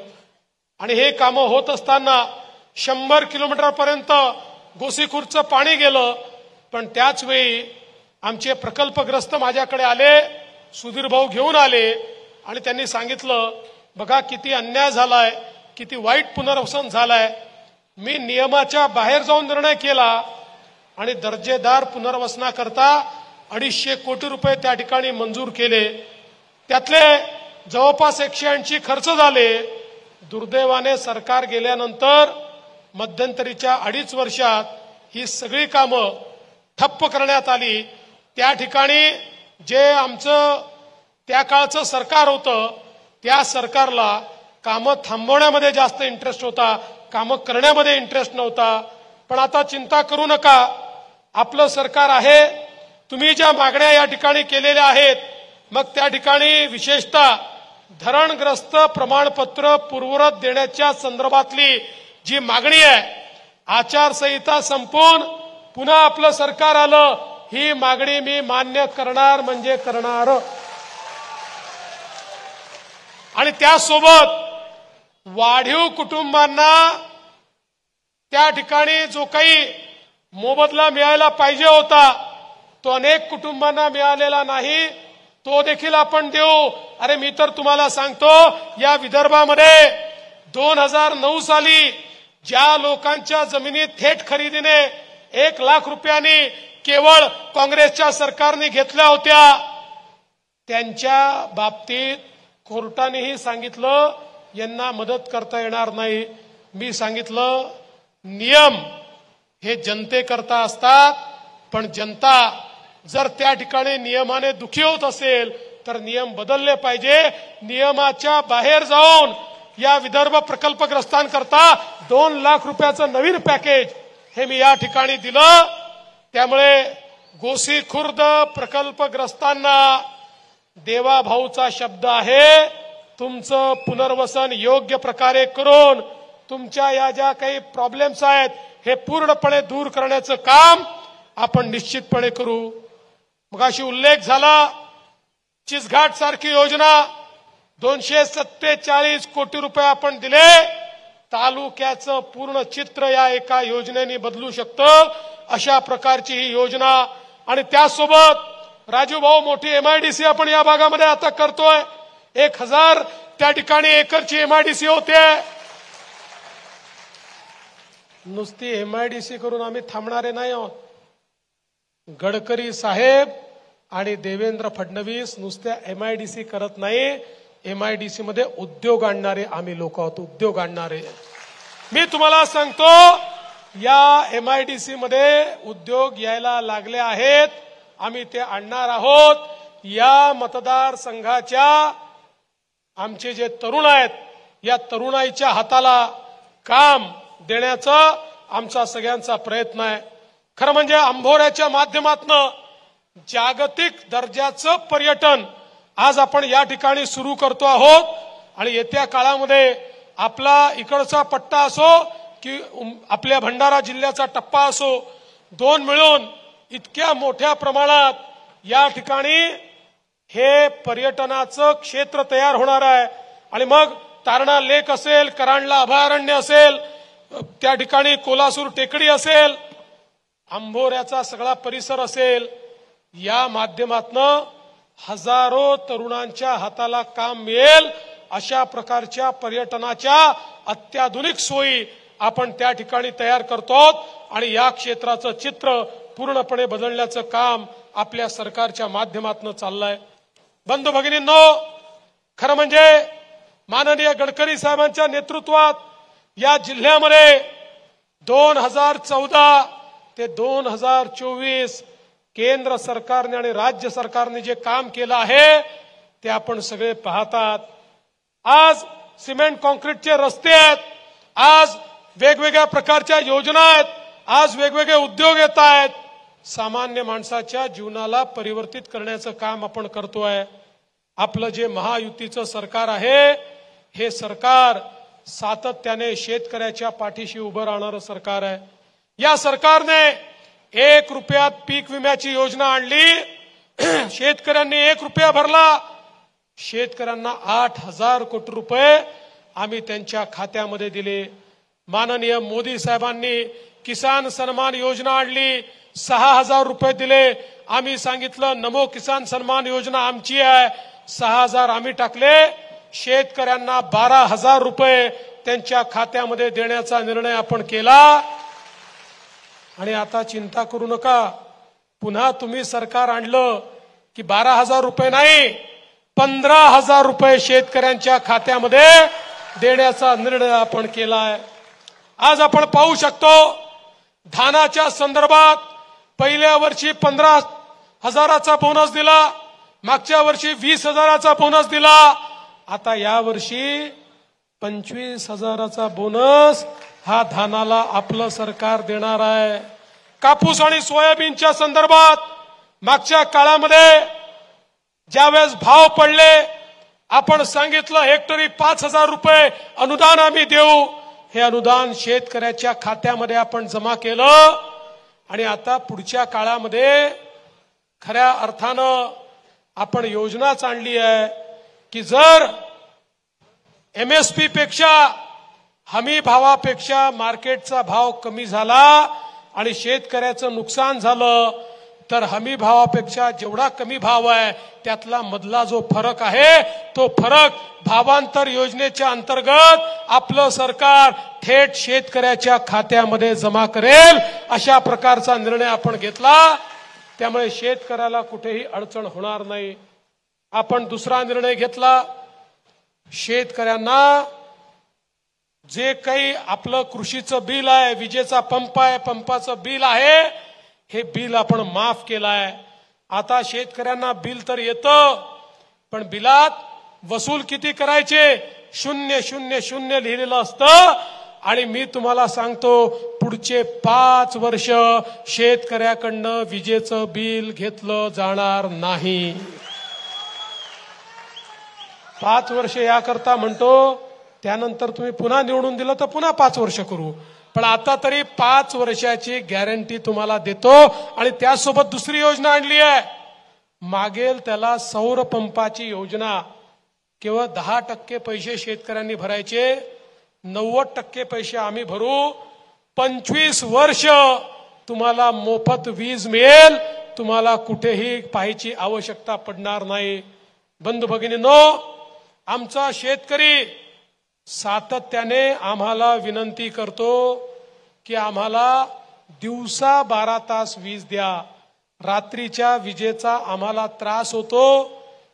आणि हे कामं होत असताना 100 किलोमीटरपर्यंत गोसीखुर्दचं पाणी गेलं. पण त्याच वेळी आमचे प्रकल्पग्रस्त माझ्याकडे आले, सुधीर भाऊ घेऊन आले आणि त्यांनी सांगितलं बघा किती अन्याय झालाय, किती वाईट पुनर्वसन झालाय. मी नियमाच्या बाहेर जाऊन निर्णय केला आणि दर्जेदार पुनर्वसनाकरता 250 कोटी रुपये त्या ठिकाणी मंजूर केले. त्यातले जवळपास 180 खर्च झाले. दुर्दैवाने सरकार गेल्यानंतर मध्यंतरीच्या 2.5 वर्षात ही सगळी कामं ठप्प करण्यात आली. त्या ठिकाणी जे आमचं त्या काळचं सरकार होतं त्या सरकारला कामं थांबवण्यामध्ये जास्त इंटरेस्ट होता, कामं करण्यामध्ये इंटरेस्ट नव्हता. पण आता चिंता करू नका, आपलं सरकार आहे. तुम्ही ज्या मागण्या या ठिकाणी केलेल्या आहेत मग त्या ठिकाणी विशेषतः धरणग्रस्त प्रमाणपत्र पूर्ववत देण्याच्या संदर्भातली जी मागणी आहे, आचारसंहिता संपून पुन्हा आपलं सरकार आलं, ही मागणी मी मान्य करणार म्हणजे करणार. आणि त्यासोबत वाढीव कुटुंबांना त्या ठिकाणी जो काही मोबदला मिळायला पाहिजे होता तो अनेक कुटुंबांना मिळालेला नाही, तो देखील आपण देऊ. अरे मी तर तुम्हाला सांगतो या विदर्भामध्ये 2009 साली ज्या लोकांच्या जमिनी थेट खरेदीने 1 लाख रुपयांनी केवळ काँग्रेसच्या सरकारने घेतल्या होत्या त्यांच्या बाबतीत कोर्टानेही सांगितलं यांना मदत करता येणार नाही. मी सांगितलं नियम हे जनतेकरता असतात, पण जनता जर त्या ठिकाणी नियमाने दुखी होत असेल तर नियम बदलले पाहिजे. नियमाच्या बाहेर जाऊन या विदर्भ प्रकल्पग्रस्तांकरता 2 लाख रुपयाचं नवीन पॅकेज हे मी या ठिकाणी दिलं. त्यामुळे गोसीखुर्द प्रकल्पग्रस्तांना देवाभाऊचा शब्द आहे, तुमचं पुनर्वसन योग्य प्रकारे करून तुमच्या या ज्या काही प्रॉब्लेम्स आहेत हे पूर्णपणे दूर करण्याचं काम आपण निश्चितपणे करू. मगाशी उल्लेख झाला चिचघाट सारखी योजना 247 कोटी रुपये आपण दिले. तालुक्याचं पूर्ण चित्र या एका योजनेने बदलू शकतं अशा प्रकारची ही योजना. आणि त्यासोबत राजूभाऊ मोठी MIDC आपण या भागामध्ये आता करतोय. 1000 त्या ठिकाणी एकरची MIDC होते. नुसती MIDC करून आम्ही थांबणारे नाही आहोत. गडकरी साहेब आणि देवेंद्र फडणवीस नुसत्या MIDC करत नाही, MIDC मध्ये उद्योग आणणारे आम्ही लोक आहोत. उद्योग आणणारे मी तुम्हाला सांगतो या MIDC मध्ये उद्योग यायला लागले आहेत, आम्ही ते आणणार आहोत. या मतदारसंघाच्या आमचे जे तरुण आहेत या तरुणाईच्या हाताला काम देण्याचा आमचा सगळ्यांचा प्रयत्न आहे. खरं म्हणजे अंभोऱ्याच्या माध्यमातून जागतिक दर्जाचं पर्यटन आज आपण या ठिकाणी सुरू करतो आहोत आणि येत्या काळामध्ये आपला इकडचा पट्टा असो की आपल्या भंडारा जिल्ह्याचा टप्पा असो, दोन मिळून इतक्या मोठ्या प्रमाणात या ठिकाणी हे पर्यटनाचं क्षेत्र तयार होणार आहे। आणि मग तारणा लेक असेल, करांडला अभयारण्य असेल, त्या ठिकाणी कोलासूर टेकडी असेल, अंभोऱ्याचा सगळा परिसर असेल, या माध्यमातून हजारो तरुणांच्या हाताला काम मिळेल अशा प्रकारच्या पर्यटनाच्या अत्याधुनिक सोयी आपण त्या ठिकाणी तयार करतो आणि या क्षेत्राचं चित्र पूर्णपणे बदलण्याचं काम आपल्या सरकारच्या माध्यमातून चाललंय। बंधू भगिनींनो, खरं म्हणजे माननीय गडकरी साहेबांच्या नेतृत्वात या जिल्ह्यामध्ये 2014 ते 2024 केंद्र सरकारने आणि राज्य सरकारने जे काम केलं आहे ते आपण सगळे पाहतात। आज सिमेंट कॉन्क्रीटचे रस्ते आहेत, आज वेगवेगळ्या प्रकारच्या योजना आहेत, आज वेगवेगळे उद्योग येत आहेत। सामान्य माणसाच्या जीवनाला परिवर्तित करण्याचं काम आपण करतोय। आपलं जे महायुतीचं सरकार आहे हे सरकार सातत्याने शेतकऱ्याच्या पाठीशी उभं राहणारं सरकार आहे। या सरकारने 1 रुपयात पीक विम्याची योजना आणली, शेतकऱ्यांनी 1 रुपया भरला, शेतकऱ्यांना 8,000 कोटी रुपये आम्ही त्यांच्या खात्यामध्ये दिले। माननीय मोदी साहेबांनी किसान सन्मान योजना आणली, 6,000 रुपये दिले। आम्ही सांगितलं नमो किसान सन्मान योजना आमची आहे, 6,000 आम्ही टाकले। शेतकऱ्यांना 12,000 रुपये त्यांच्या खात्यामध्ये देण्याचा निर्णय आपण केला। आणि आता चिंता करू नका, पुन्हा तुम्ही सरकार आणलं की 12,000 रुपये नाही, 15,000 रुपये शेतकऱ्यांच्या खात्यामध्ये देण्याचा निर्णय आपण केलाय। आज आपण पाहू शकतो धानाच्या संदर्भात पहिल्या वर्षी 15,000चा बोनस दिला, मागच्या वर्षी 20,000चा बोनस दिला, आता या वर्षी 25,000चा बोनस हा धानाला आपलं सरकार देणार आहे। कापूस आणि सोयाबीनच्या संदर्भात मागच्या काळामध्ये ज्यावेळेस भाव पडले आपण सांगितलं हेक्टरी 5,000 रुपये अनुदान आम्ही देऊ। हे अनुदान शेतकऱ्याच्या खात्यामध्ये आपण जमा केलं आणि आता पुढच्या काळामध्ये खऱ्या अर्थानं आपण योजनाच आणली आहे की जर MSP पेक्षा हमी भावापेक्षा मार्केटचा भाव कमी झाला आणि शेतकऱ्याचं नुकसान झालं तर हमी भावापेक्षा जेवढा कमी भाव आहे त्यातला मधला जो फरक आहे तो फरक भावांतर योजनेच्या अंतर्गत आपलं सरकार थेट शेतकऱ्याच्या खात्यामध्ये जमा करेल अशा प्रकारचा निर्णय आपण घेतला। त्यामुळे शेतकऱ्याला कुठेही अडचण होणार नाही। आपण दुसरा निर्णय घेतला, शेतकऱ्यांना जे काही आपलं कृषीचं बिल आहे, विजेचा पंप आहे, पंपाचं बिल आहे, हे बिल आपण माफ केलं आहे। आता शेतकऱ्यांना बिल तर येतं पण बिलात वसूल किती करायचे 000 लिहिलेलं असतं आणि मी तुम्हाला सांगतो पुढचे 5 वर्ष शेतकऱ्याकडनं विजेचं बिल घेतलं जाणार नाही। 5 वर्ष याकरता म्हणतो, त्यानंतर तुम्ही पुन्हा निवडून दिलं तर पुन्हा 5 वर्ष करू, पण आता तरी 5 वर्षाची गॅरंटी तुम्हाला देतो। आणि त्यासोबत दुसरी योजना आणली आहे, मागेल त्याला सौर पंपाची योजना। केवळ 10% पैसे शेतकऱ्यांनी भरायचे, 90% पैसे आम्ही भरू, 25 वर्ष तुम्हाला मोफत वीज मिळेल, तुम्हाला कुठेही पाहायची आवश्यकता पडणार नाही। बंधू भगिनींनो, आमचा शेतकरी सातत्याने आम्हाला विनंती करतो की आम्हाला दिवसा 12 तास वीज द्या, रात्रीच्या विजेचा आम्हाला त्रास होतो,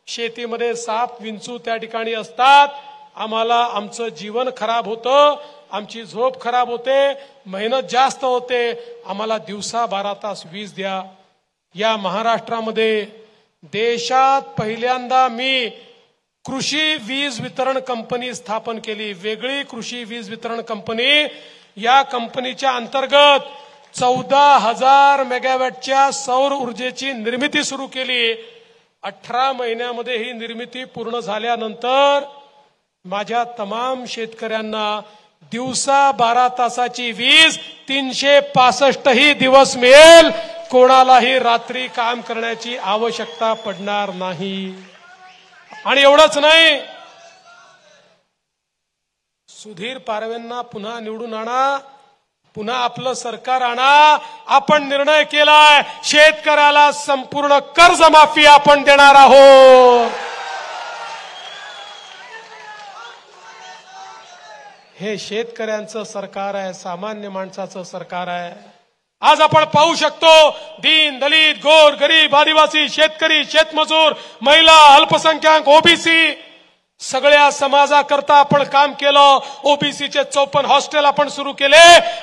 शेतीमध्ये साप विंचू त्या ठिकाणी असतात, आम्हाला आमचं जीवन खराब होतं, आमची झोप खराब होते, मेहनत जास्त होते, आम्हाला दिवसा 12 तास वीज द्या। या महाराष्ट्रामध्ये देशात पहिल्यांदा मी कृषी वीज वितरण कंपनी स्थापन केली, वेगळी कृषी वीज वितरण कंपनी। या कंपनीच्या अंतर्गत 14,000 मेगावॅटच्या सौर ऊर्जेची निर्मिती सुरू केली. 18 महिन्यामध्ये ही निर्मिती पूर्ण झाल्यानंतर माझ्या तमाम शेतकऱ्यांना दिवसा 12 तासाची वीज 365 दिवस मिळेल. कोणालाही रात्री काम करण्याची आवश्यकता पडणार नाही. आणि एवढंच नाही, सुधीर पारवेंना पुन्हा निवडून आणा, पुन्हा आपलं सरकार आणा. आपण निर्णय केलाय शेतकऱ्याला संपूर्ण कर्जमाफी आपण देणार आहोत. हे शेतकऱ्यांचं सरकार आहे, सामान्य माणसाचं सरकार आहे. आज आपण पाहू शकतो दीन दलित गोर गरीब आदिवासी शेतकरी शेतमजूर महिला अल्पसंख्याक ओबीसी सगळ्या समाजाकरता आपण काम केलं. ओबीसीचे 54 हॉस्टेल आपण सुरू केले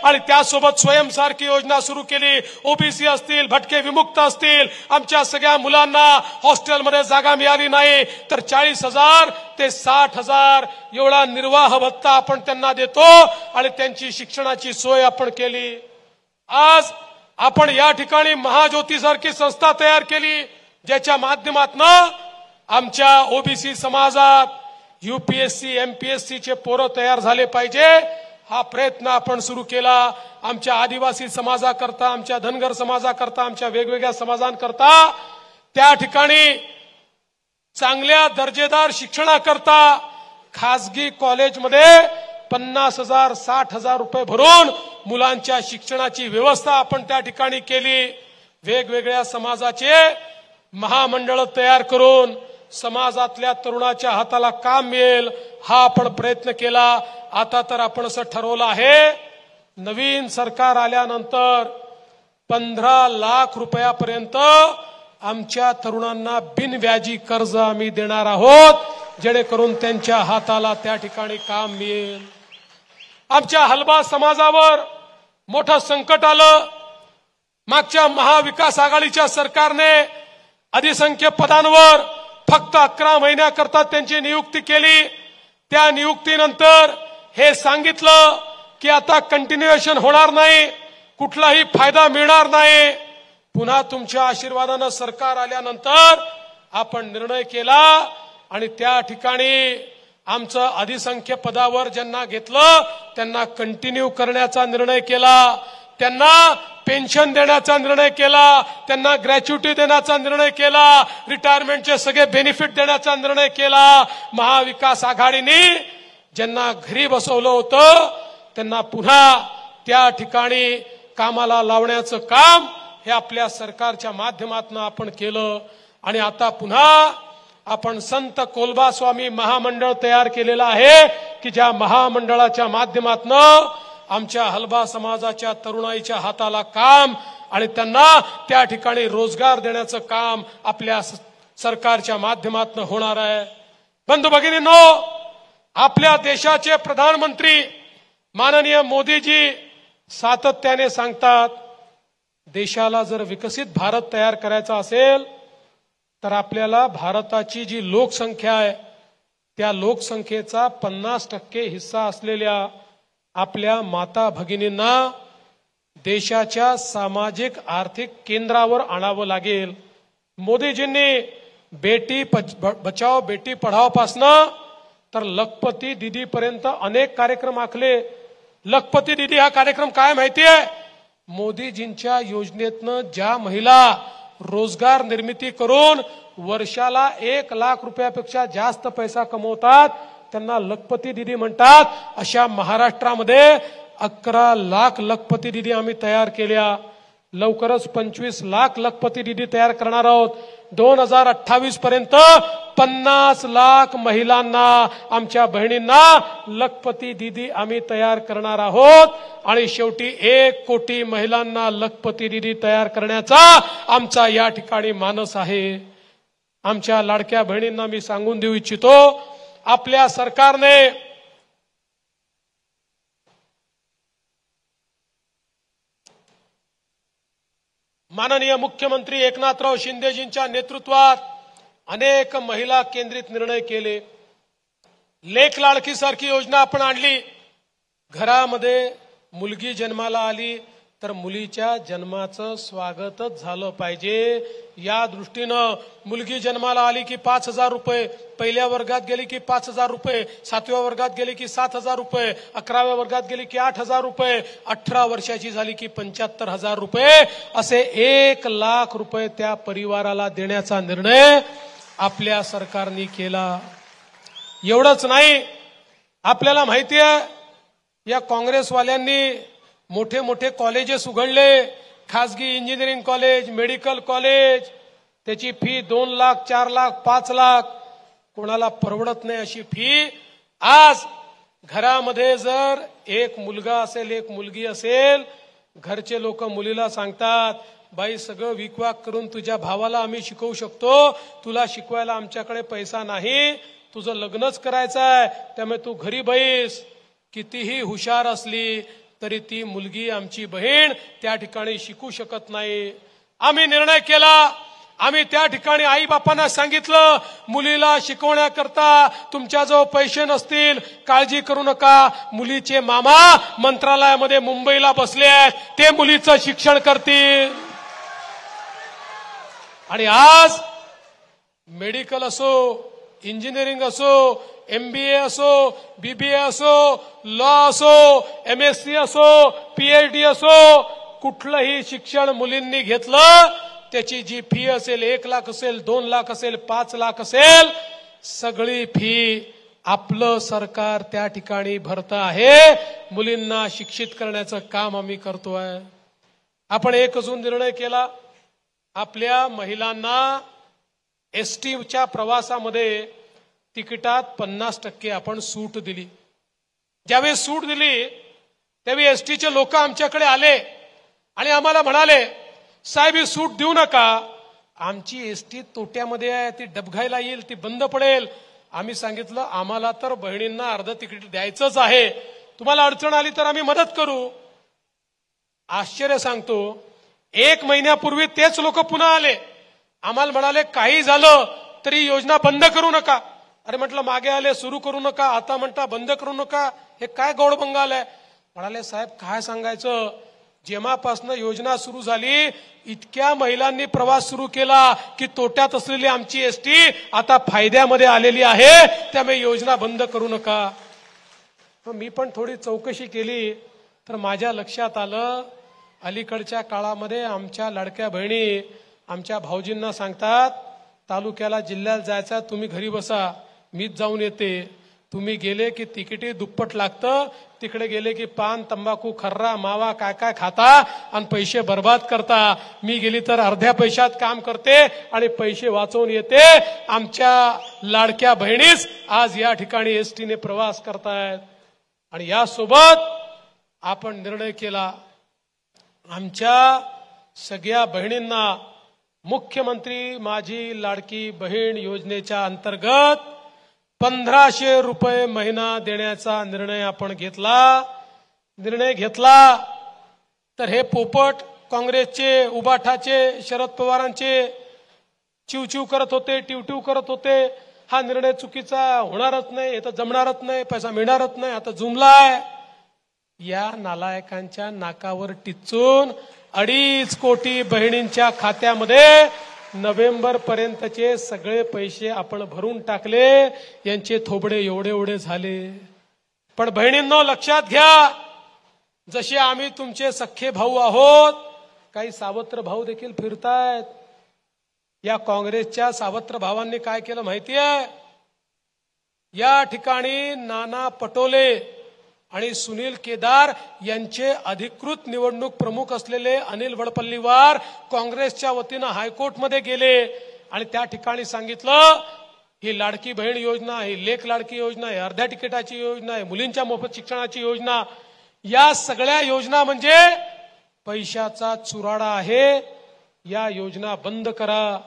आणि त्यासोबत स्वयंसारखी योजना सुरू केली. ओबीसी असतील, भटके विमुक्त असतील, आमच्या सगळ्या मुलांना हॉस्टेलमध्ये जागा मिळाली नाही तर 40,000 ते 60,000 एवढा निर्वाह भत्ता आपण त्यांना देतो आणि त्यांची शिक्षणाची सोय आपण केली. आज आपण या ठिकाणी महाज्योती सारखी संस्था तयार केली ज्याच्या माध्यमातून आमच्या ओबीसी समाजात यूपीएससी एमपीएससीचे पोरं तयार झाले पाहिजे. हा प्रयत्न आपण सुरू केला. आमच्या आदिवासी समाजाकरता, आमच्या धनगर समाजाकरता, आमच्या वेगवेगळ्या समाजांकरता त्या ठिकाणी चांगल्या दर्जेदार शिक्षणाकरता खासगी कॉलेजमध्ये 50,000 60,000 रुपये भरून मुलांच्या शिक्षणाची व्यवस्था आपण त्या ठिकाणी केली. वेगवेगळ्या समाजाचे महामंडळ तयार करून समाजातल्या तरुणाच्या हाताला काम मिळेल हा आपण प्रयत्न केला. आता तर आपण असं ठरवलं आहे नवीन सरकार आल्यानंतर 15 लाख रुपयापर्यंत आमच्या तरुणांना बिनव्याजी कर्ज आम्ही देणार आहोत जेणेकरून त्यांच्या हाताला त्या ठिकाणी काम मिळेल. आमच्या हलबा समाजावर मोठं संकट आलं. मागच्या महाविकास आघाडीच्या सरकारने अधिसंख्य पदांवर फक्त 11 महिन्याकरता त्यांची नियुक्ती केली. त्या नियुक्तीनंतर हे सांगितलं की आता कंटिन्युएशन होणार नाही, कुठलाही फायदा मिळणार नाही. पुन्हा तुमच्या आशीर्वादानं सरकार आल्यानंतर आपण निर्णय केला आणि त्या ठिकाणी आमचं अधिसंख्य पदावर ज्यांना घेतलं त्यांना कंटिन्यू करण्याचा निर्णय केला. त्यांना पेन्शन देण्याचा निर्णय केला, त्यांना ग्रॅच्युटी देण्याचा निर्णय केला, रिटायरमेंटचे सगळे बेनिफिट देण्याचा निर्णय केला. महाविकास आघाडीने ज्यांना घरी बसवलं होतं त्यांना पुन्हा त्या ठिकाणी कामाला लावण्याचं काम हे आपल्या सरकारच्या माध्यमातून आपण केलं. आणि आता पुन्हा आपण संत कोलबा स्वामी महामंडळ तयार केलेलं आहे की ज्या महामंडळाच्या माध्यमातून आमच्या हलबा समाजाच्या तरुणाईच्या हाताला काम आणि त्यांना त्या ठिकाणी रोजगार देण्याचं काम आपल्या सरकारच्या माध्यमातून होणार आहे. बंधू भगिनींनो, आपल्या देशाचे प्रधानमंत्री माननीय मोदीजी सातत्याने सांगतात देशाला जर विकसित भारत तयार करायचा असेल तर आपल्याला भारताची जी लोकसंख्या आहे त्या लोकसंख्येचा 50% हिस्सा असलेल्या आपल्या माता भगिनींना देशाच्या सामाजिक आर्थिक केंद्रावर आणावं लागेल. मोदीजींनी बेटी बचाओ बेटी पढाओ पासनं तर लखपती दीदी पर्यंत अनेक कार्यक्रम आखले. लखपती दीदी हा कार्यक्रम काय माहितीये? मोदीजींच्या योजनेतनं ज्या महिला रोजगार निर्मिती करून वर्षाला 1 लाख रुपयापेक्षा जास्त पैसा कमवतात त्यांना लखपती दीदी म्हणतात. अशा महाराष्ट्रामध्ये 11 लाख लखपती दीदी आम्ही तयार केल्या. लवकरच 25 लाख लखपती दीदी तयार करणार आहोत. 2028 पर्यंत 50 लाख महिलांना, आमच्या बहिणींना लखपती दीदी आम्ही तयार करणार आहोत. आणि शेवटी 1 कोटी महिलांना लखपती दीदी तयार करण्याचा आमचा या ठिकाणी मानस आहे. आमच्या लाडक्या बहिणींना मी सांगून देऊ इच्छितो, आपल्या सरकारने माननीय मुख्यमंत्री एकनाथराव शिंदेजींच्या नेतृत्वात अनेक महिला केंद्रित निर्णय केले. लेक लाडकी सारखी योजना आपण आणली. घरामध्ये मुलगी जन्माला आली तर मुलीच्या जन्माचं स्वागतच झालं पाहिजे. या दृष्टीनं मुलगी जन्माला आली की 5,000 रुपये, पहिल्या वर्गात गेली की 5,000 रुपये, 7व्या वर्गात गेली की 7,000 रुपये, 11व्या वर्गात गेली की 8,000 रुपये, 18 वर्षाची झाली की 75,000 रुपये, असे 1 लाख रुपये त्या परिवाराला देण्याचा निर्णय आपल्या सरकारने केला. एवढंच नाही, आपल्याला माहिती आहे या काँग्रेसवाल्यांनी मोठे मोठे कॉलेजेस उघडले, खासगी इंजिनिअरिंग कॉलेज, मेडिकल कॉलेज, त्याची फी 2 लाख, 4 लाख, 5 लाख, कोणाला परवडत नाही अशी फी. आज घरामध्ये जर एक मुलगा असेल, एक मुलगी असेल, घरचे लोक मुलीला सांगतात, बाई सगळं विकवाक करून तुझ्या भावाला आम्ही शिकवू शकतो, तुला शिकवायला आमच्याकडे पैसा नाही, तुझं लग्नच करायचं आहे, त्यामुळे तू घरी बैस. कितीही हुशार असली तरी ती मुलगी आमची बहीण त्या ठिकाणी शिकू शकत नाही. आम्ही निर्णय केला, आम्ही त्या ठिकाणी आई बापांना सांगितलं, मुलीला शिकवण्याकरता तुमच्याजवळ पैसे नसतील काळजी करू नका, मुलीचे मामा मंत्रालयामध्ये मुंबईला बसले आहेत, ते मुलीचं शिक्षण करतील. आणि आज मेडिकल असो, इंजिनिअरिंग असो, MBA असो, BBA असो, लॉ असो, MSc असो, PhD असो, कुठलंही शिक्षण मुलींनी घेतलं त्याची जी फी असेल 1 लाख असेल, 2 लाख असेल, 5 लाख असेल, सगळी फी आपलं सरकार त्या ठिकाणी भरतं आहे. मुलींना शिक्षित करण्याचं काम आम्ही करतोय. आपण एक अजून निर्णय केला, आपल्या महिलांना STच्या प्रवासामध्ये तिकिटात 50% आपण सूट दिली. ज्यावेळी सूट दिली त्यावेळी STचे लोक आमच्याकडे आले आणि आम्हाला म्हणाले, साहेब ही सूट देऊ नका, आमची ST तोट्यामध्ये आहे, ती डबघायला येईल, ती बंद पडेल. आम्ही सांगितलं, आम्हाला तर बहिणींना अर्ध तिकीट द्यायचंच आहे, तुम्हाला अडचण आली तर आम्ही मदत करू. आश्चर्य सांगतो, 1 महिन्यापूर्वी तेच लोक पुन्हा आले, आम्हाला म्हणाले काही झालं तरी योजना बंद करू नका. अरे म्हटलं मागे आले सुरू करू नका, आता म्हणता बंद करू नका, हे काय गोड बंगाल आहे. म्हणाले साहेब काय सांगायचं, जेव्हापासून योजना सुरू झाली इतक्या महिलांनी प्रवास सुरू केला की तोट्यात असलेली आमची ST आता फायद्यामध्ये आलेली आहे, त्यामुळे योजना बंद करू नका. मी पण थोडी चौकशी केली तर माझ्या लक्षात आलं, अलीकडच्या काळामध्ये आमच्या लाडक्या बहिणी आमच्या भाऊजींना सांगतात, तालुक्याला जिल्ह्यात जायचं, तुम्ही घरी बसा, मीच जाऊन येते. तुम्ही गेले की तिकीटी दुप्पट लागतं, तिकडे गेले की पान, तंबाखू, खर्रा, मावा काय काय खाता आणि पैसे बर्बाद करता. मी गेली तर अर्ध्या पैशात काम करते आणि पैसे वाचवून येते. आमच्या लाडक्या बहिणीच आज या ठिकाणी STने प्रवास करतायत. आणि यासोबत आपण निर्णय केला, आमच्या सगळ्या बहिणींना मुख्यमंत्री माझी लाडकी बहीण योजनेच्या अंतर्गत 1,500 रुपये महिना देण्याचा निर्णय आपण घेतला. निर्णय घेतला तर हे पोपट काँग्रेसचे, उबाठाचे, शरद पवारांचे चिवचिव करत होते, टिवटिव करत होते, हा निर्णय चुकीचा, होणारच नाही, तर जमणारच नाही, पैसा मिळणारच नाही, आता जुमलाय. या नालायकांच्या नाकावर टिचून 2.5 कोटी बहिणींच्या खात्यामध्ये नोव्हेंबर पर्यंतचे सगळे पैसे आपण भरून टाकले. यांचे थोबडे एवढे एवढे झाले. पण बहिणींनो लक्षात घ्या, जसे आम्ही तुमचे सख्खे भाऊ आहोत, काही सावत्र भाऊ देखील फिरतायत. या काँग्रेसच्या सावत्र भावांनी काय केलं माहितीये, या ठिकाणी नाना पटोले आणि सुनील केदार यांचे अधिकृत निवडणूक प्रमुख असलेले अनिल वडपल्लीवार काँग्रेसच्या वतीनं हायकोर्टमध्ये गेले आणि त्या ठिकाणी सांगितलं, ही लाडकी बहीण योजना, ही लेक लाडकी योजना, ही अर्ध्या तिकिटाची योजना, ही मुलींच्या मोफत शिक्षणाची योजना, या सगळ्या योजना म्हणजे पैशाचा चुराडा आहे. या योजना बंद करा.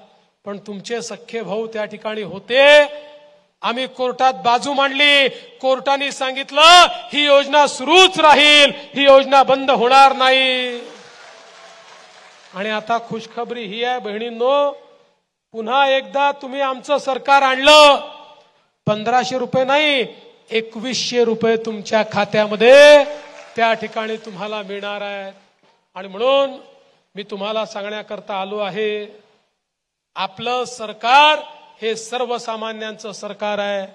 पण तुमचे सख्खे भाऊ त्या ठिकाणी होते. आम्ही कोर्टात बाजू मांडली. कोर्टाने सांगितलं ही योजना सुरूच राहील, ही योजना बंद होणार नाही. आणि आता खुशखबरी ही आहे बहिणींनो, पुन्हा एकदा तुम्ही आमचं सरकार आणलं, 1,500 रुपये नाही 2,100 रुपये तुमच्या खात्यामध्ये त्या ठिकाणी तुम्हाला मिळणार आहेत. आणि म्हणून मी तुम्हाला सांगण्याकरता आलो आहे, आपलं सरकार हे सर्वसामान्यांचं सरकार आहे.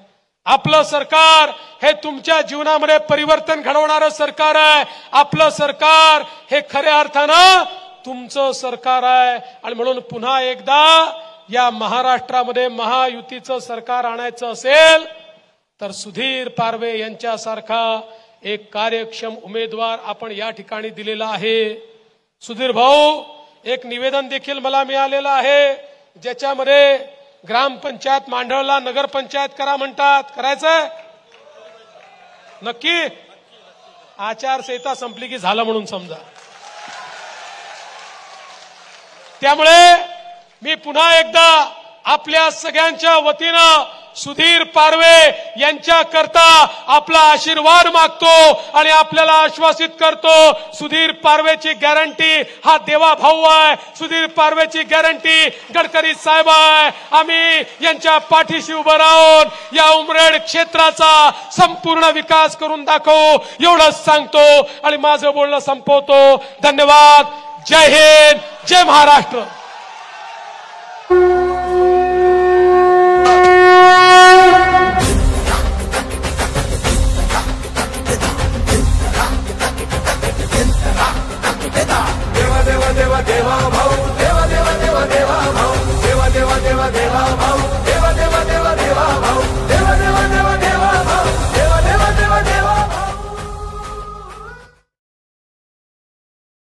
आपलं सरकार हे तुमच्या जीवनामध्ये परिवर्तन घडवणारं सरकार आहे. आपलं सरकार हे खऱ्या अर्थानं तुमचं सरकार आहे. आणि म्हणून पुन्हा एकदा या महाराष्ट्रामध्ये महायुतीचं सरकार आणायचं असेल तर सुधीर पारवे यांच्यासारखा एक कार्यक्षम उमेदवार आपण या ठिकाणी दिलेला आहे. सुधीर भाऊ, एक निवेदन देखील मला मिळालेलं आहे, ज्याच्यामध्ये ग्रामपंचायत मांडळला नगरपंचायत करा म्हणतात. करायचंय नक्की? आचारसंहिता संपली की झालं म्हणून समजा. त्यामुळे मी पुन्हा एकदा आपल्या सगळ्यांच्या वतीनं सुधीर पारवे यांच्याकरता आपला आशीर्वाद मागतो आणि आपल्याला आश्वासित करतो, सुधीर पारवेची गॅरंटी हा देवा भाऊ आहे. सुधीर पारवेची गॅरंटी गडकरी साहेब आहे. आम्ही यांच्या पाठीशी उभं राहून या उमरेड क्षेत्राचा संपूर्ण विकास करून दाखवू एवढंच सांगतो आणि माझं बोलणं संपवतो. धन्यवाद. जय हिंद, जय महाराष्ट्र. देवा देवा देवा देवा